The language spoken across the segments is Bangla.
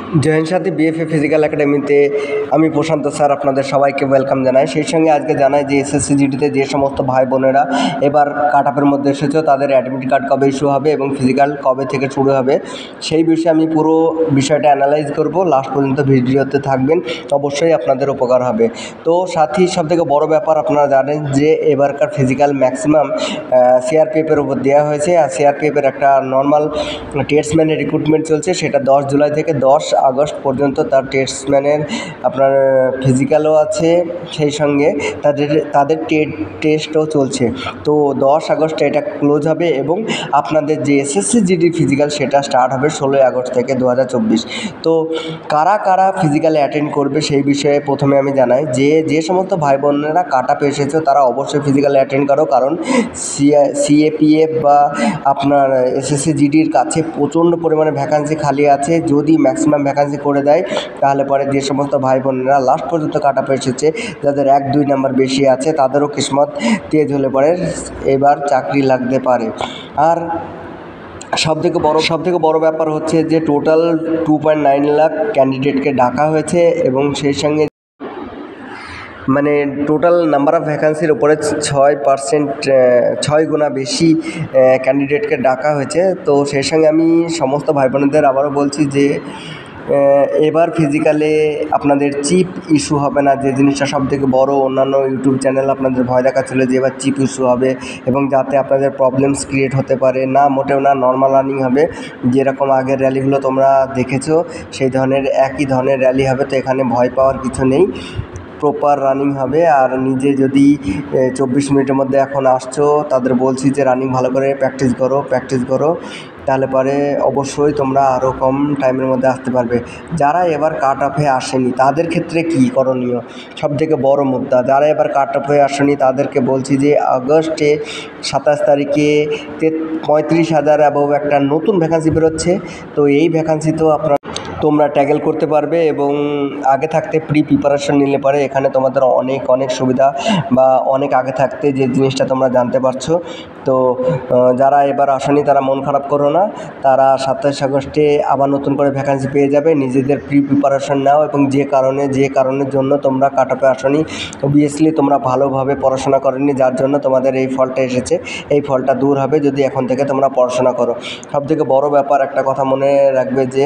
জয়েন সাথী বিএফএ ফিজিক্যাল একাডেমিতে আমি প্রশান্ত স্যার আপনাদের সবাইকে ওয়েলকাম জানাই। সেই সঙ্গে আজকে জানাই যে এসএসসি জিডিতে যে সমস্ত ভাই বোনেরা এবার কাট অফের মধ্যে এসেছো তাদের অ্যাডমিট কার্ড কবে ইস্যু হবে এবং ফিজিক্যাল কবে থেকে শুরু হবে সেই বিষয়ে আমি পুরো বিষয়টা অ্যানালাইজ করব। লাস্ট পর্যন্ত ভিডিওতে থাকবেন, অবশ্যই আপনাদের উপকার হবে। তো সাথী সবথেকে বড় ব্যাপার আপনারা জানেন যে এবারকার ফিজিক্যাল ম্যাক্সিমাম সিআরপিএফের উপর দেওয়া হয়েছে, আর সিআরপিএফের একটা নর্মাল টেস্টম্যানের রিক্রুটমেন্ট চলছে, সেটা 10 জুলাই থেকে 10 আগস্ট পর্যন্ত তার টেস্টম্যানের আপনার ফিজিক্যালও আছে, সেই সঙ্গে তাদের টেস্টও চলছে। তো 10 আগস্টে এটা ক্লোজ হবে এবং আপনাদের যে এসএসসি জিডি ফিজিক্যাল সেটা স্টার্ট হবে 16 আগস্ট থেকে 2024। তো কারা কারা ফিজিক্যালে অ্যাটেন্ড করবে সেই বিষয়ে প্রথমে আমি জানাই যে সমস্ত ভাই বোনেরা কাট আপ এসেছে তারা অবশ্যই ফিজিক্যালে অ্যাটেন্ড করো, কারণ সিএপিএফ বা আপনার এসএসসি জিডির কাছে প্রচণ্ড পরিমাণে ভ্যাকান্সি খালি আছে। যদি ম্যাক্সিমাম ভ্যাকান্সি করে দেয় তাহলে পরে যে সমস্ত ভাই বোনেরা লাস্ট পর্যন্ত কাট আপ এসেছে, যাদের 1-2 নাম্বার বেশি আছে তাদেরও কিসমত তেজ হলে পরে এবার চাকরি লাগতে পারে। আর সবথেকে বড় ব্যাপার হচ্ছে যে টোটাল 2.9 লাখ ক্যান্ডিডেটকে ডাকা হয়েছে এবং সেই সঙ্গে মানে টোটাল নাম্বার অফ ভ্যাকান্সির উপরে 6 গুণা বেশি ক্যান্ডিডেটকে ডাকা হয়েছে। তো সেই সঙ্গে আমি সমস্ত ভাই বোনেদের আবারও বলছি যে এবার ফিজিক্যালে আপনাদের চিপ ইস্যু হবে না, যে জিনিসটা সবথেকে বড়। অন্যান্য ইউটিউব চ্যানেল আপনাদের ভয় দেখাচ্ছিল যে এবার চিপ ইস্যু হবে এবং যাতে আপনাদের প্রবলেমস ক্রিয়েট হতে পারে। না, মোটেও না, নর্মাল রানিং হবে। যেরকম আগের র্যালিগুলো তোমরা দেখেছো সেই ধরনের একই ধরনের র্যালি হবে। তো এখানে ভয় পাওয়ার কিছু নেই, প্রপার রানিং হবে। আর নিজে যদি 24 মিনিটের মধ্যে এখন আসছো তাদের বলছি যে রানিং ভালো করে প্র্যাকটিস করো, তাহলে পরে অবশ্যই তোমরা আরও কম টাইমের মধ্যে আসতে পারবে। যারা এবার কাট অফে আসেনি তাদের ক্ষেত্রে কী করণীয়, সবথেকে বড় মুদ্রা। যারা এবার কাট অফে আসেনি তাদেরকে বলছি যে আগস্টে 27 তারিখে 35,000 অ্যাবভ একটা নতুন ভ্যাকান্সি বেরোচ্ছে। তো এই ভ্যাকান্সি তো তোমরা ট্যাগেল করতে পারবে এবং আগে থাকতে প্রিপারেশন নিলে পরে এখানে তোমাদের অনেক সুবিধা, বা অনেক আগে থাকতে যে জিনিসটা তোমরা জানতে পারছো। তো যারা এবার আসেনি তারা মন খারাপ করো না, তারা 27 আগস্টে আবার নতুন করে ভ্যাকান্সি পেয়ে যাবে। নিজেদের প্রিপারেশন নাও এবং যে কারণের জন্য তোমরা কাট অফে আসনি, অবভিয়াসলি তোমরা ভালোভাবে পড়াশোনা করোনি, যার জন্য তোমাদের এই ফলটা এসেছে। এই ফলটা দূর হবে যদি এখন থেকে তোমরা পড়াশোনা করো। সবথেকে বড় ব্যাপার একটা কথা মনে রাখবে যে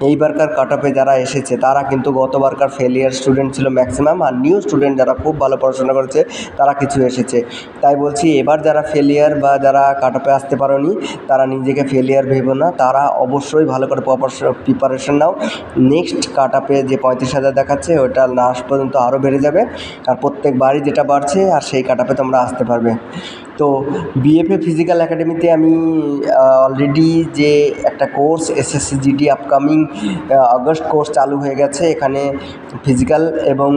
এইবারকার কাট অফে যারা এসেছে তারা কিন্তু গতবারকার ফেলিয়ার স্টুডেন্ট ছিল ম্যাক্সিমাম, আর নিউ স্টুডেন্ট যারা খুব ভালো পড়াশোনা করেছে তারা কিছু এসেছে। তাই বলছি এবার যারা ফেলিয়ার বা যারা কাট অফে আসতে পারোনি তারা নিজেকে ফেলিয়ার ভেবো না, তারা অবশ্যই ভালো করে প্রিপারেশন নাও। নেক্সট কাট অফে যে 35,000 দেখাচ্ছে ওটা লাস্ট পর্যন্ত আরও বেড়ে যাবে, আর প্রত্যেকবারই যেটা বাড়ছে আর সেই কাট অফে তোমরা আসতে পারবে। তো বিএফএ ফিজিক্যাল একাডেমিতে আমি অলরেডি যে একটা course SSC GD upcoming August course চালু হয়ে গেছে। এখানে ফিজিক্যাল এবং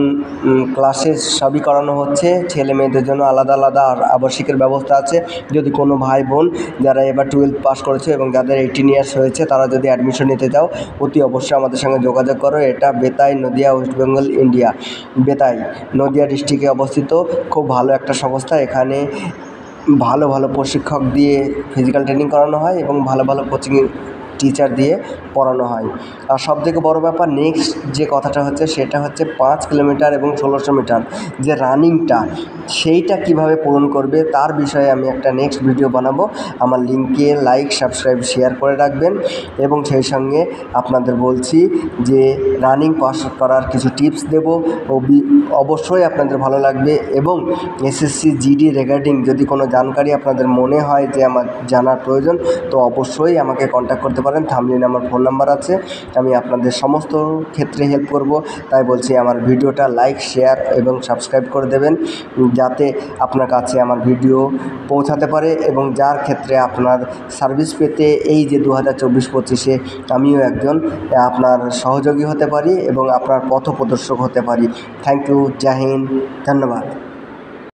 ক্লাসেস সবই করানো হচ্ছে। ছেলে মেয়েদের জন্য আলাদা আর আবাসিকের ব্যবস্থা আছে। যদি কোনো ভাই বোন যারা এবার 12 পাস করেছে এবং যাদের 18 ইয়ার্স হয়েছে তারা যদি অ্যাডমিশন নিতে চাও অতি অবশ্যই আমাদের সঙ্গে যোগাযোগ করো। এটা বেতাই, নদিয়া, ওয়েস্ট বেঙ্গল, ইন্ডিয়া। বেতাই নদিয়া ডিস্ট্রিক্টে অবস্থিত, খুব ভালো একটা সংস্থা। এখানে ভালো প্রশিক্ষক দিয়ে ফিজিক্যাল ট্রেনিং করানো হয় এবং ভালো কোচিং টিচার দিয়ে পড়ানো হয়। আর সবথেকে বড় ব্যাপার নেক্সট যে কথাটা হচ্ছে সেটা হচ্ছে 5 কিলোমিটার এবং 1600 মিটার যে রানিংটা, সেইটা কিভাবে পূরণ করবে তার বিষয়ে আমি একটা নেক্সট ভিডিও বানাবো। আমার লিঙ্কে লাইক, সাবস্ক্রাইব, শেয়ার করে রাখবেন। এবং সেই সঙ্গে আপনাদের বলছি যে রানিং পাস করার কিছু টিপস দেব, অবশ্যই আপনাদের ভালো লাগবে। এবং এসএসসি জিডি রিগার্ডিং যদি কোনো জানকারি আপনাদের মনে হয় যে আমার জানার প্রয়োজন তো অবশ্যই আমাকে কন্ট্যাক্ট করতে পারেন। থাম্বনেইলে আমার ফোন নাম্বার আছে, আমি আপনাদের সমস্ত ক্ষেত্রে হেল্প করব। তাই বলছি আমার ভিডিওটা লাইক, শেয়ার এবং সাবস্ক্রাইব করে দেবেন, যাতে আপনার কাছে আমার ভিডিও পৌঁছাতে পারে এবং যার ক্ষেত্রে আপনার সার্ভিস পেতে এই যে 2024-25-এ আমিও একজন আপনার সহযোগী হতে পারি এবং আপনার পথপ্রদর্শক হতে পারি। থ্যাংক ইউ, জয় হিন্দ, ধন্যবাদ।